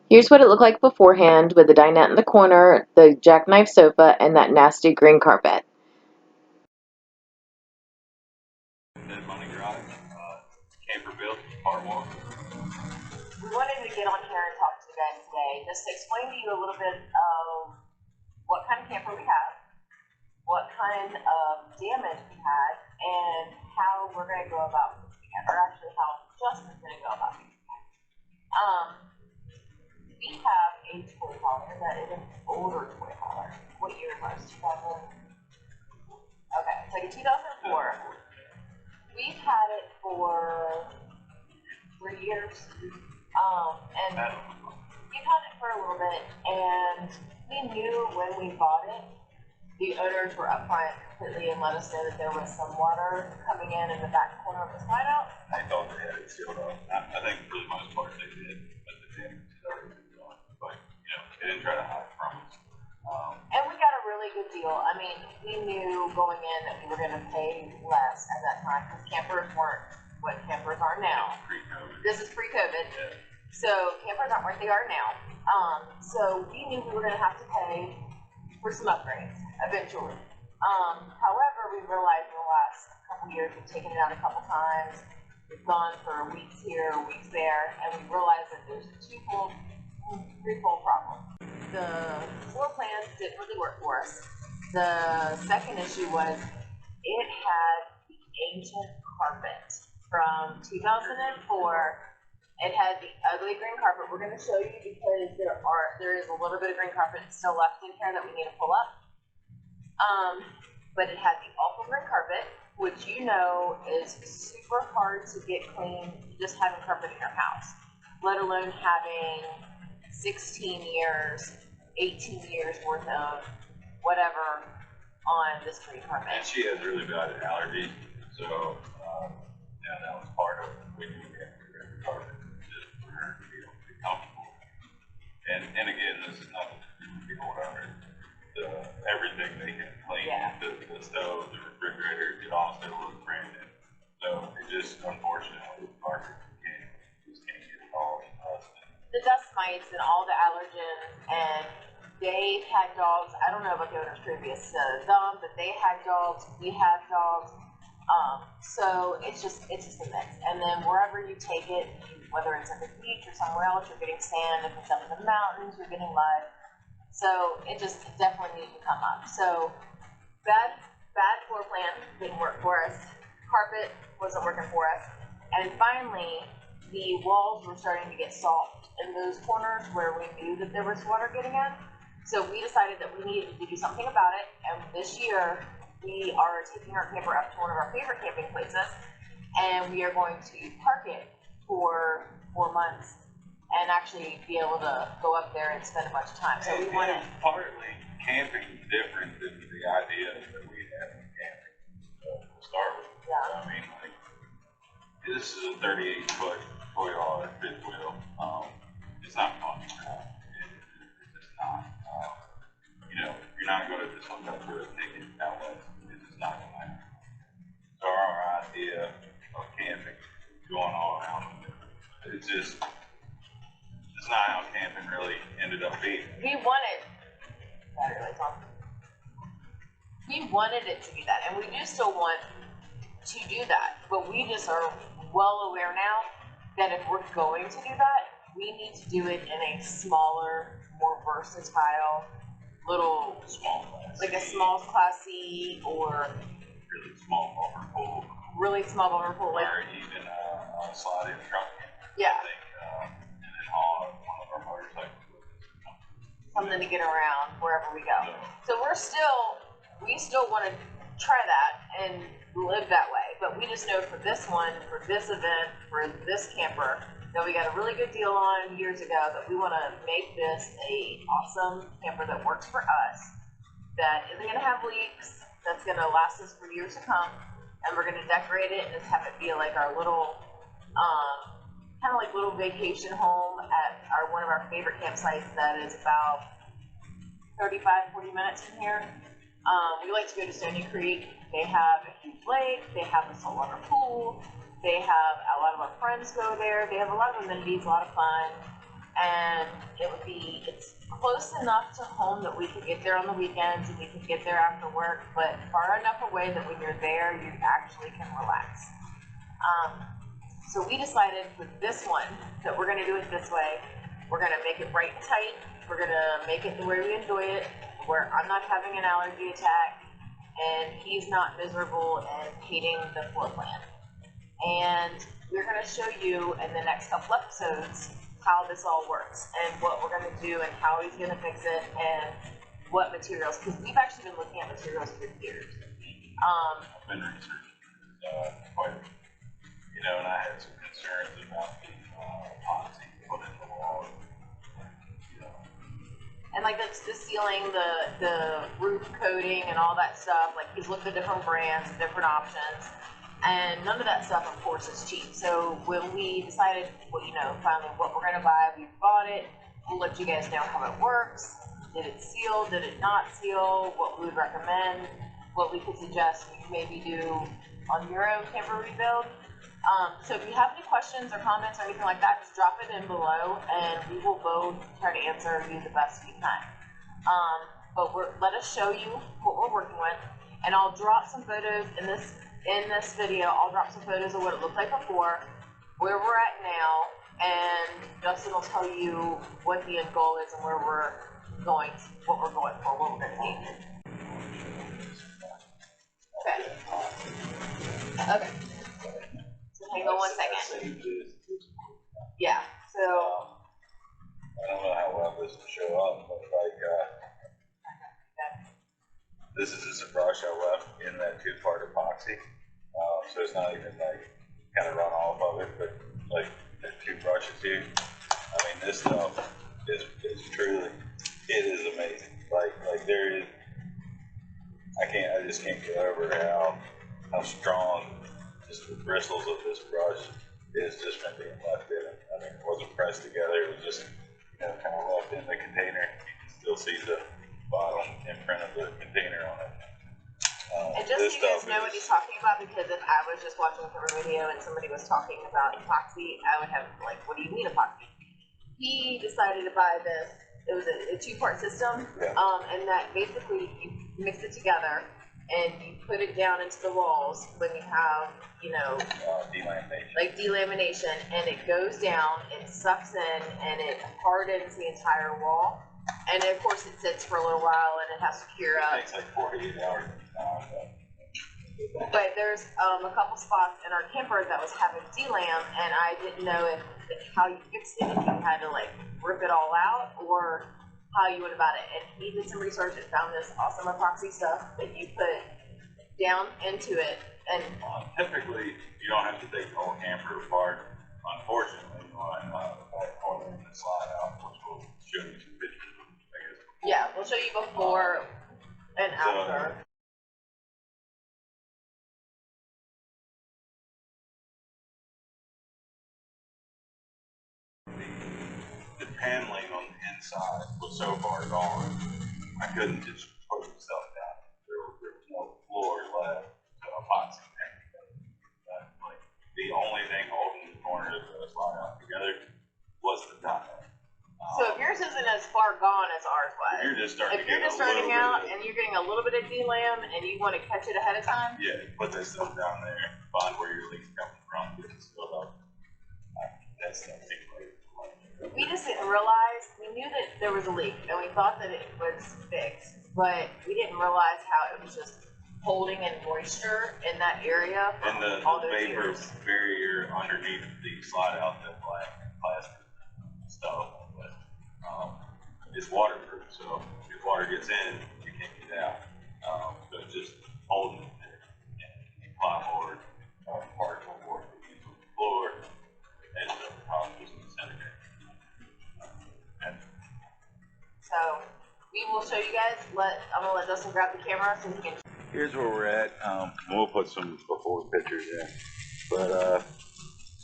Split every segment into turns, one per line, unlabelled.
Here's what it looked like beforehand with the dinette in the corner, the jackknife sofa, and that nasty green carpet.
Dead Money Garage, camper built, part one.
We wanted to get on here and talk to you guys today just to explain to you a little bit of what kind of camper we have, what kind of damage we had, and how we're going to go about fixing it, or actually how Justin's going to go about fixing it. We have a toy hauler that is an older toy hauler. What year was it? 2000? Okay, it's like a 2004. We've had it for 3 years, and we've had it for a little bit, and we knew when we bought it, the owners were upfront completely and let us know that there was some water coming in the back corner of the slide out.
I thought they had it sealed up. I think for the most part they did, but the damage had already been done. But, you know, they didn't try to hide from us.
And we got a really good deal. I mean, we knew going in that we were going to pay less at that time because campers weren't what campers are now.
Pre-COVID.
This is pre-COVID.
Yeah.
So campers aren't what they are now. So we knew we were going to have to pay for some upgrades eventually. However, we realized in the last couple years we've taken it out a couple times. We've gone for weeks here, weeks there, and we realized that there's a threefold problem. The floor plans didn't really work for us. The second issue was it had the ancient carpet from 2004. It had the ugly green carpet. We're going to show you because there is a little bit of green carpet still left in here that we need to pull up. But it had the awful green carpet, which you know is super hard to get clean just having carpet in your house, let alone having 16 years, 18 years worth of whatever on this green carpet.
And she has really bad allergies, so yeah, that was part of it. We knew we had to get rid of the carpet just for her to be able to be comfortable. And again, this is nothing to do with the old owners. Everything they can clean,
Yeah.
the stove, the refrigerator, it all still looks brand new. So it just, unfortunately, the carpet just can't get it all dust.
The dust mites and all the allergens, and they had dogs. I don't know about the owners previous to them, but they had dogs. We have dogs. So it's just a mix. And then wherever you take it, whether it's at the beach or somewhere else, you're getting sand. If it's up in the mountains, you're getting mud. So it definitely needs to come up. So bad floor plan didn't work for us. Carpet wasn't working for us. And finally, the walls were starting to get soft in those corners where we knew that there was water getting in. So we decided that we needed to do something about it. And this year, we are taking our camper up to one of our favorite camping places, and we are going to park it for 4 months and actually be able to go up there and spend a bunch of time. So we want to.
Partly, camping is different than the idea that we had in camping to start with.
Yeah.
I mean, like, this is a 38-foot toy hauler, fifth wheel. It's not fun. It's just not. You know, you're not going to just look up for a ticket outlet. It's just not going to happen. So our idea of camping, going all around, it's not how camping really ended up being.
We wanted it to be that, and we do still want to do that, but we just are well aware now that if we're going to do that, we need to do it in a smaller, more versatile, little, like a small Class C or
Really small bumper pool.
really small bumper pool.
Or even a slide-in truck.
Yeah.
I think, and then haul one of our motorcycles with us.
Something to get around wherever we go. So we still want to try that and live that way. But we just know for this one, for this event, for this camper, that we got a really good deal on years ago, that we want to make this a awesome camper that works for us, that isn't going to have leaks, that's going to last us for years to come, and we're going to decorate it and just have it be like our little, kind of like little vacation home at one of our favorite campsites that is about 35-40 minutes from here. We like to go to Stony Creek. They have a huge lake, they have a saltwater pool, they have a lot of our friends go there, they have a lot of amenities, a lot of fun, and it's close enough to home that we can get there on the weekends and we can get there after work, but far enough away that when you're there, you actually can relax. So we decided with this one that we're gonna do it this way. We're gonna make it right and tight. We're gonna make it the way we enjoy it, where I'm not having an allergy attack and he's not miserable and hating the floor plan. And we're gonna show you in the next couple episodes how this all works and what we're gonna do and how he's gonna fix it and what materials, because we've actually been looking at materials for years.
I've been researching quite a bit, you know, and I had some concerns about the epoxy put in the wall, you know.
And like the ceiling, the roof coating and all that stuff, like he's looked at different brands, different options, and none of that stuff, of course, is cheap. So when we decided, well, you know, finally what we're gonna buy, we bought it. We'll let you guys know how it works. Did it seal? Did it not seal? What we would recommend? What we could suggest you maybe do on your own camper rebuild. So if you have any questions or comments or anything like that, just drop it in below, and we will both try to answer you the best we can. But let us show you what we're working with, and I'll drop some photos in this video. I'll drop some photos of what it looked like before, where we're at now, and Justin will tell you what the end goal is and where we're going, what we're going for, what we're going to need. Okay. So hang on 1 second. Yeah. So.
I don't know how well this will show up, but like, this is just a brush I left in that 2-part epoxy. So it's not even like kind of run off of it, but like the 2 brushes here. I mean, this stuff is truly, it is amazing. Like there is, I just can't get over how strong just the bristles of this brush is just from being left in it. I mean, it wasn't pressed together, it was just, you know, kind of left in the container. You can still see the bottom imprint of the container on it.
And just so you guys know what he's talking about, because if I was just watching a camera video and somebody was talking about epoxy, I would have like, what do you mean epoxy? He decided to buy this. It was a 2-part system, and that basically you mix it together and you put it down into the walls when you have, you know,
delamination.
Like delamination, and it goes down, it sucks in, and it hardens the entire wall. And of course it sits for a little while and it has to cure up.
It takes like 48 hours.
But there's a couple spots in our camper that was having delam, and I didn't know how you fixed it, if you had to like rip it all out or how you went about it. And he did some research and found this awesome epoxy stuff that you put down into it. And
typically you don't have to take the whole camper apart. Unfortunately, on that corner in the slide out, which we'll show you some pictures of, I guess.
Yeah, we'll show you before and after.
The paneling on the inside was so far gone, I couldn't just put the stuff down. There was no floor left to epoxy everything. Like, the only thing holding the corners of the slide out together was the tile.
So if yours isn't as far gone as ours was,
you're just starting
out and you're getting a little bit of delam and you want to catch it ahead of time,
yeah, put that stuff down there, find where your leak's coming from, get it filled up. That's that thing.
We just didn't realize, we knew that there was a leak and we thought that it was fixed, but we didn't realize how it was just holding in moisture in that area.
And the vapor barrier underneath the slide out, that black plastic stuff, is waterproof, so if water gets in, you can't get it out. So it's just holding it there. And plywood, particle board that you use on the floor, and the top just disintegrate.
So we will show you guys. I'm gonna let Justin grab the camera so he can.
Here's where we're at. We'll put some before pictures in. But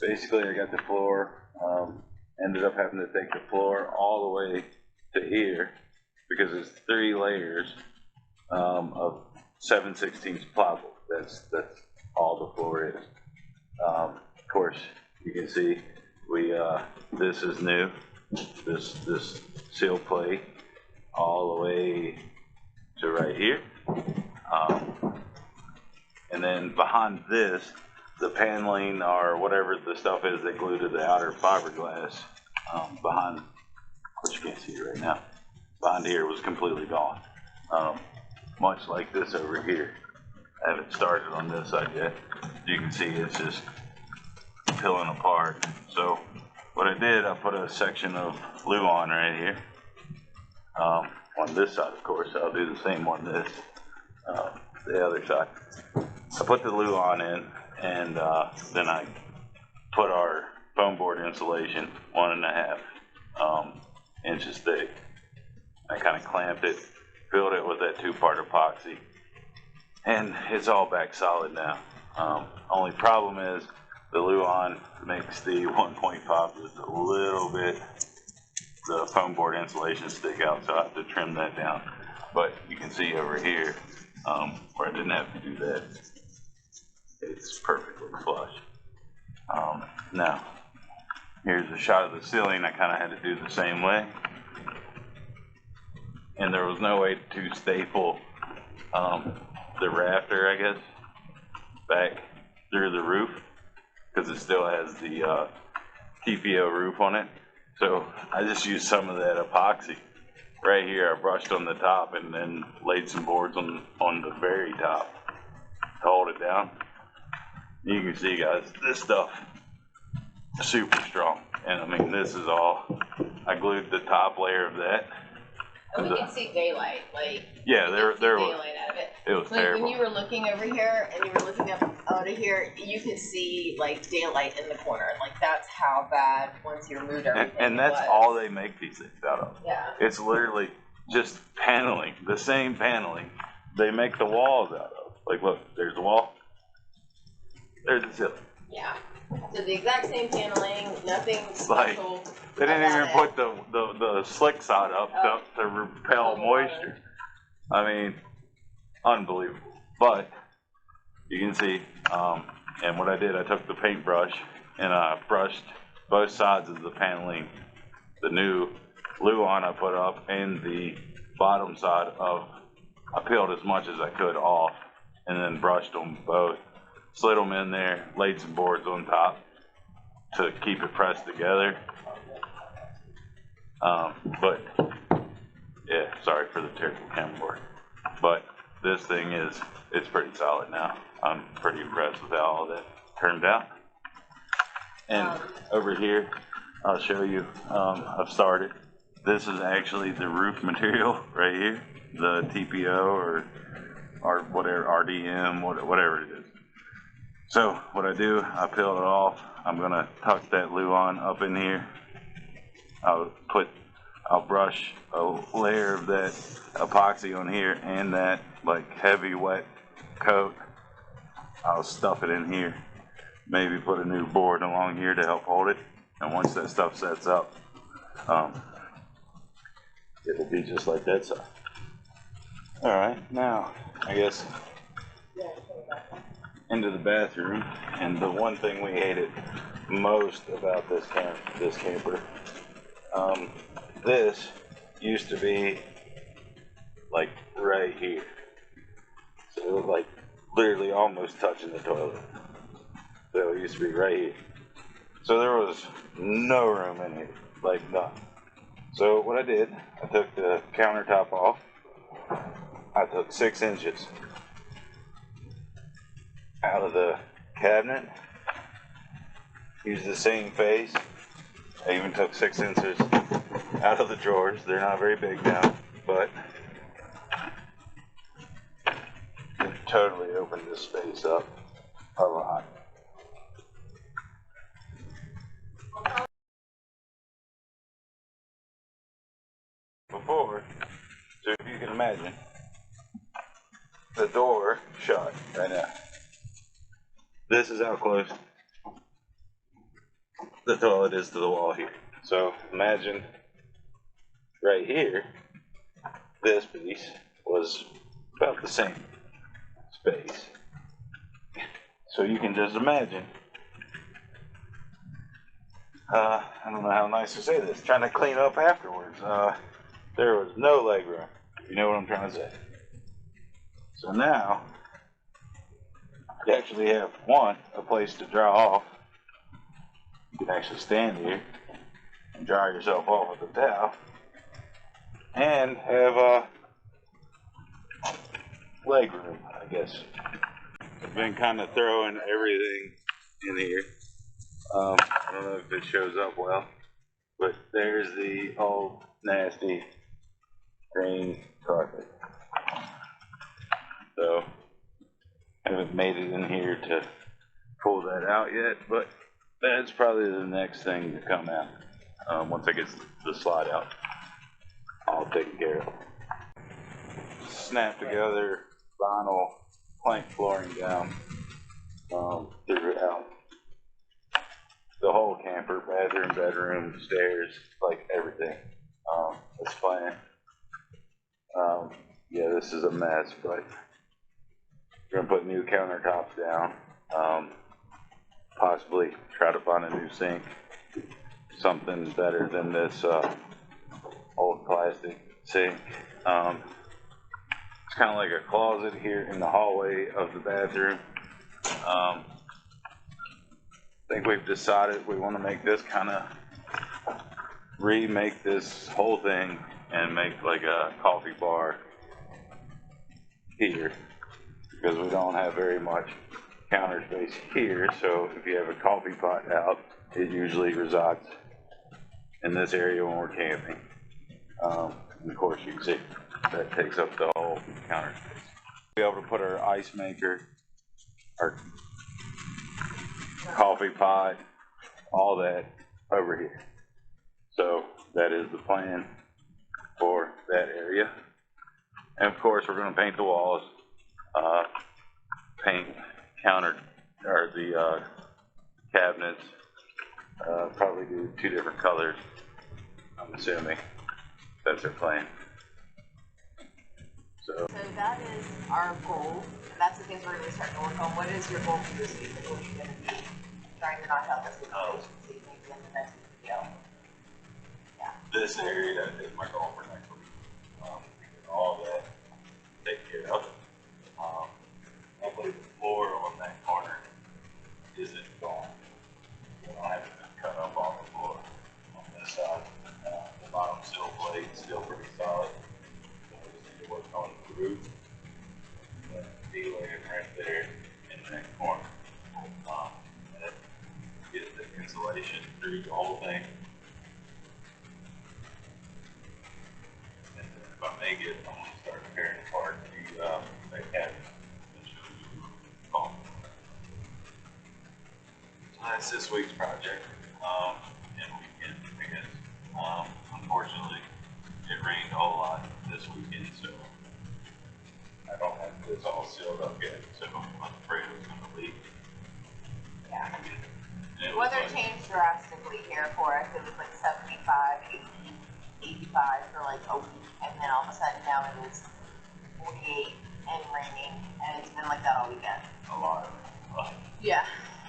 basically, I got the floor. Ended up having to take the floor all the way to here because it's 3 layers of 7/16 plywood. That's all the floor is. Of course, you can see this is new.
this seal plate all the way to right here. And then behind this, the paneling or whatever the stuff is that glue to the outer fiberglass, behind, which you can't see right now, behind here was completely gone. Much like this over here. I haven't started on this side yet. You can see it's just peeling apart. So what I did, I put a section of glue on right here. On this side, of course, I'll do the same on this, the other side. I put the glue on in, and then I put our foam board insulation 1.5 inches thick. I kind of clamped it, filled it with that 2-part epoxy, and it's all back solid now. Only problem is the Luan makes the 1.5 just a little bit, the foam board insulation stick out, so I have to trim that down. But you can see over here, where I didn't have to do that, it's perfectly flush. Now, here's a shot of the ceiling. I kind of had to do the same way. And there was no way to staple the rafter, I guess, back through the roof, because it still has the TPO roof on it. So I just used some of that epoxy. Right here, I brushed on the top and then laid some boards on the very top to hold it down. You can see, guys, this stuff is super strong. And I mean, this is all, I glued the top layer of that.
And we can see daylight, like,
yeah, there was
daylight out of it.
It was
like
terrible.
When you were looking over here and you were looking up out of here, you could see like daylight in the corner. Like that's how bad once you removed everything.
And that's all they make these things out of.
Yeah.
It's literally just paneling, the same paneling they make the walls out of. Like, look, there's the wall, there's the ceiling.
Yeah. So the exact same paneling, nothing special.
Like, they didn't even put the slick side up to repel moisture. I mean, unbelievable. But you can see, and what I did, I took the paintbrush and I brushed both sides of the paneling, the new Luan I put up, and the bottom side of, I peeled as much as I could off, and then brushed them both, slid them in there, laid some boards on top to keep it pressed together. But yeah, sorry for the terrible camera work. But this thing it's pretty solid now. I'm pretty impressed with how all that turned out. And over here, I'll show you, I've started. This is actually the roof material right here, the TPO or whatever, RDM, whatever it is. So what I do, I peel it off. I'm gonna tuck that Luan up in here. I'll brush a layer of that epoxy on here and that like heavy wet coat. I'll stuff it in here. Maybe put a new board along here to help hold it. And once that stuff sets up, it'll be just like that side. All right, now I guess into the bathroom. And the one thing we hated most about this camper, this used to be like right here, so it was like literally almost touching the toilet. So it used to be right here. So there was no room in here, like none. So what I did, I took the countertop off. I took 6 inches out of the cabinet. Used the same face. I even took 6 inches out of the drawers. They're not very big now, but it totally opened this space up a lot. Before, so if you can imagine, the door shut right now. This is how close the toilet is to the wall here. So imagine right here, this piece was about the same space. So you can just imagine I don't know how nice to say this, trying to clean up afterwards. There was no leg room, if you know what I'm trying to say. So now, you actually have a place to dry off. You can actually stand here and dry yourself off with a towel, and have leg room, I guess. I've been kind of throwing everything in here. I don't know if it shows up well, but there's the old nasty green carpet. So I haven't made it in here to pull that out yet, but that's probably the next thing to come out. Once I get the slide out, all taken care of. Snap together vinyl plank flooring down throughout the whole camper, bathroom, bedroom, stairs, like everything. This plan. Yeah, this is a mess, but we're gonna put new countertops down. Possibly try to find a new sink, something better than this old plastic sink. It's kind of like a closet here in the hallway of the bathroom. I think we've decided we want to make this kind of remake this whole thing and make like a coffee bar here, because we don't have very much counter space here. So if you have a coffee pot out, it usually resides in this area when we're camping. And of course, you can see that takes up the whole counter space. We'll be able to put our ice maker, our coffee pot, all that over here. So that is the plan for that area. And of course, we're going to paint the walls, paint the cabinets, probably do 2 different colors, I'm assuming. That's our plan. So
that is our goal, and that's the things we're going to start to work on. What is your goal for this week? What are you going to be trying to knock out this week? Maybe in the next video. Yeah.
This area is my goal for next week. All that take care of. Hopefully the floor on that corner isn't gone. I haven't been cut up on the floor on this side. The bottom sill plate is still pretty solid. So we just need to work on the roof. D-laying right there in that corner. And get the insulation through the whole thing. And if I make it, I'm going to start tearing apart that cabinet. So that's this week's project, and weekend, I guess. Unfortunately, it rained a whole lot this weekend, so I don't have this all sealed up yet, so I'm afraid it's going to leak.
Yeah.
The
weather changed drastically here for us. It was like 75, 80, 85 for like a week, and then all of a sudden now it is 48 and raining, and it's been like that all weekend.
A lot of it.
Yeah,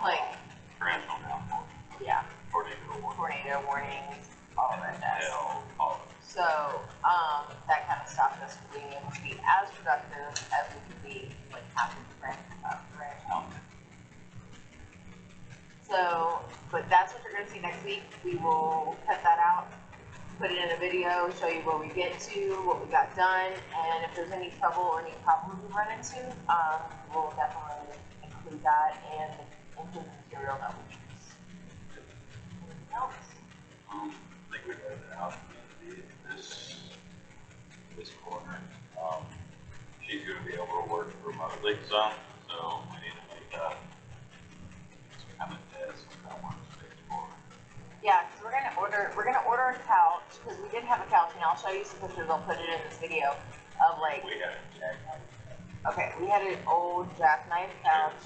like
Torrential downpour.
Yeah.
Tornado
warnings, all of that jazz.
Hail, all of it.
So, that kind of stopped us from being able to be as productive as we could be, like, after the rain. So, but that's what you're going to see next week. We will cut that out, put it in a video, show you where we get to, what we got done, and if there's any trouble or any problems we run into, we'll definitely include that and include the material that we use. Anything else?
I think we got it out in this corner. She's going to be able to work remotely some, so we need to make some kind of desk that works space for her.
Yeah, because we're gonna order a couch, because we did have a couch, and I'll show you some pictures. I'll put it in this video of like.
We had a jackknife.
Okay, we had an old jackknife couch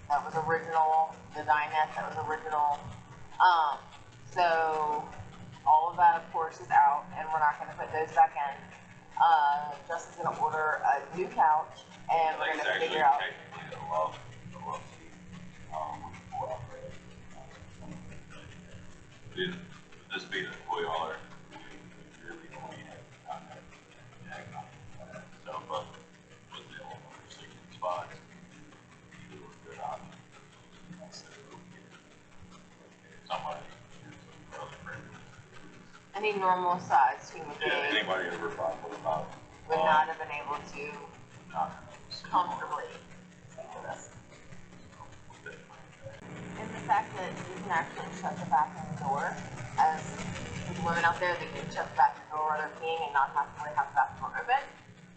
that was original, the dinette that was original. So all of that, of course, is out, and we're not gonna put those back in. Justin's gonna order a new couch, and we're gonna figure out.
Technically, the love seat. We pull out the this being a toy yard, we really only have contact diagnostic stuff up with the old sleeping spots. These were good options. So, somebody, some other friend,
Any normal sized human being
anybody over 5'5"
would not have been able to
not
comfortably sleep with us. And the fact that you can actually shut the bathroom door, as the women out there, they can shut the bathroom door while they're peeing and not have to really have the bathroom open.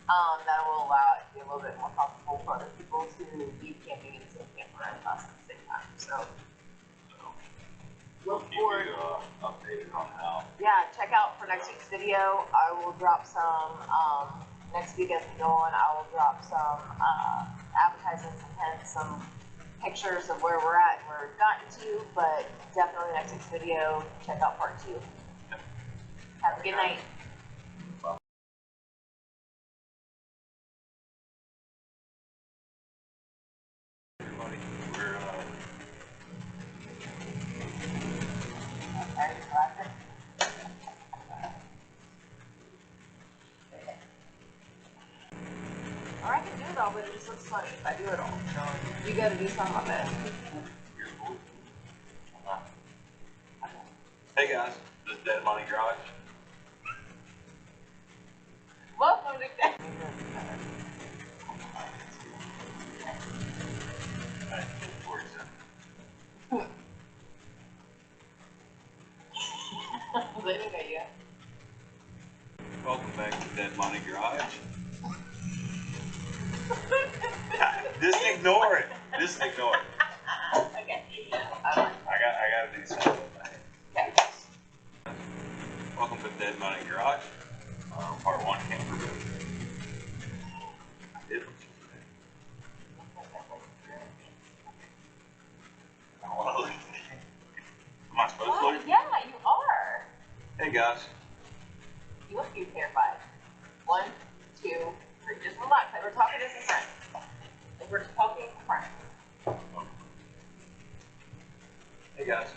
That will allow it to be a little bit more comfortable for other people to be camping and still camp around us at the same time. So, look
keep
forward.
you updated on how.
Yeah, check out for next week's video. I will drop some, next week as we go on, I will drop some advertisements and hence some pictures of where we're at and where we've gotten to, but definitely next week's video, check out part 2. Have a good night.
Everybody, we're
Okay, so that's it. Or I can do it all, but it just looks funny if I do it all. So you gotta do some of it.
You're cool. Hey guys, this is Dead Money Garage.
Welcome to
Alright, towards that.
They didn't know you.
Welcome back to Dead Money Garage. Just ignore it. Just ignore it.
Okay.
I gotta do something.
Okay.
Welcome to Dead Money Garage. Part 1 camper build. I did what you said. I wanna look. Am I supposed to look?
Yeah, you are.
Hey guys.
You look terrified. 1, 2, 3. Just relax. We're talking as a friend. Like we're just talking as a friend.
Hey guys.